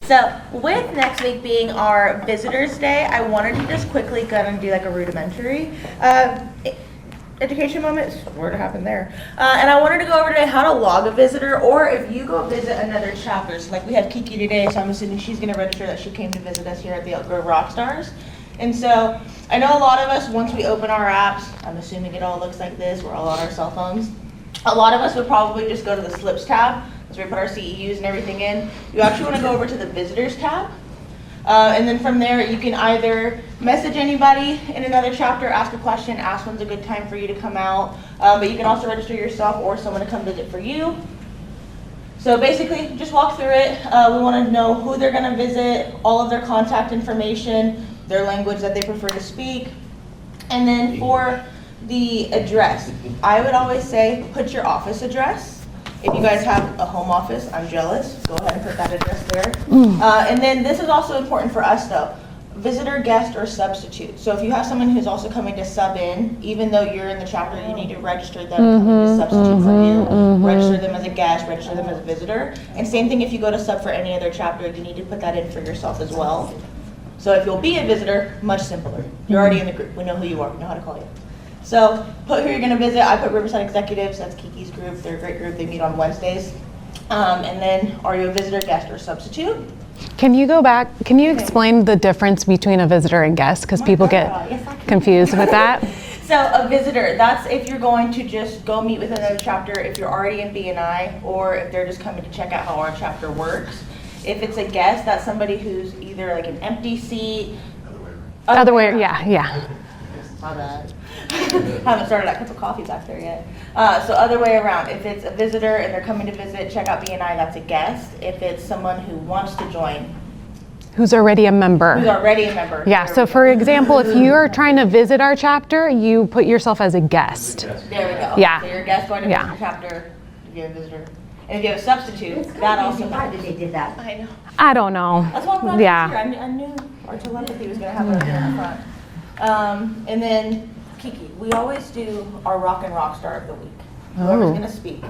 So with next week being our Visitors Day, I wanted to just quickly go and do like a rudimentary education moment. What happened there? And I wanted to go over today how to log a visitor, or if you go visit another chapter. So like we have Kiki today, so I'm assuming she's going to register that she came to visit us here at the Rockstars. And so I know a lot of us, once we open our apps, I'm assuming it all looks like this, we're all on our cell phones. A lot of us would probably just go to the Slips tab. That's where we put our CEUs and everything in. You actually want to go over to the Visitors tab. And then from there, you can either message anybody in another chapter, ask a question, ask when's a good time for you to come out. But you can also register yourself or someone to come visit for you. So basically, just walk through it. We want to know who they're going to visit, all of their contact information, their language that they prefer to speak. And then for the address, I would always say put your office address. If you guys have a home office, I'm jealous. Go ahead and put that address there. And then this is also important for us though. Visitor, guest, or substitute. So if you have someone who's also coming to sub in, even though you're in the chapter, you need to register them coming to substitute for you. Register them as a guest, register them as a visitor. And same thing if you go to sub for any other chapter, you need to put that in for yourself as well. So if you'll be a visitor, much simpler. You're already in the group. We know who you are. We know how to call you. So put who you're going to visit. I put Riverside Executives. That's Kiki's group. They're a great group. They meet on Wednesdays. And then are you a visitor, guest, or substitute? Can you go back? Can you explain the difference between a visitor and guest? Because people get confused with that. So a visitor, that's if you're going to just go meet with another chapter, if you're already in BNI, or if they're just coming to check out how our chapter works. If it's a guest, that's somebody who's either like an empty seat. Other way, yeah. My bad. Haven't started that cup of coffee back there yet. So other way around, if it's a visitor and they're coming to visit, check out BNI, that's a guest. If it's someone who wants to join. Who's already a member. Yeah, so for example, if you are trying to visit our chapter, you put yourself as a guest. There we go. Yeah. So you're a guest going to visit your chapter, if you're a visitor. And if you have a substitute, that also matters. They did that. I know. I don't know. That's why I'm glad Yeah. I knew our telepathy was going to have it in the front. And then Kiki, we always do our Rock and Rockstar of the week. Whoever's going to speak.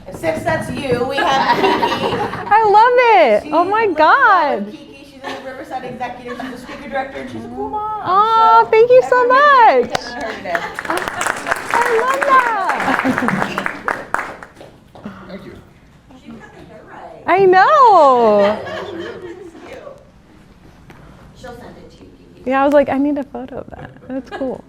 And since that's you, we have Kiki. I love it. Oh my God. Kiki, she's in the Riverside Executive. She's a speaker director, and she's a cool mom. Oh, So thank you so everybody much. pretend to her today. I love that. Thank you. She got the hair right. I know. She'll send it to you, Kiki. Yeah, I was like, I need a photo of that. That's cool.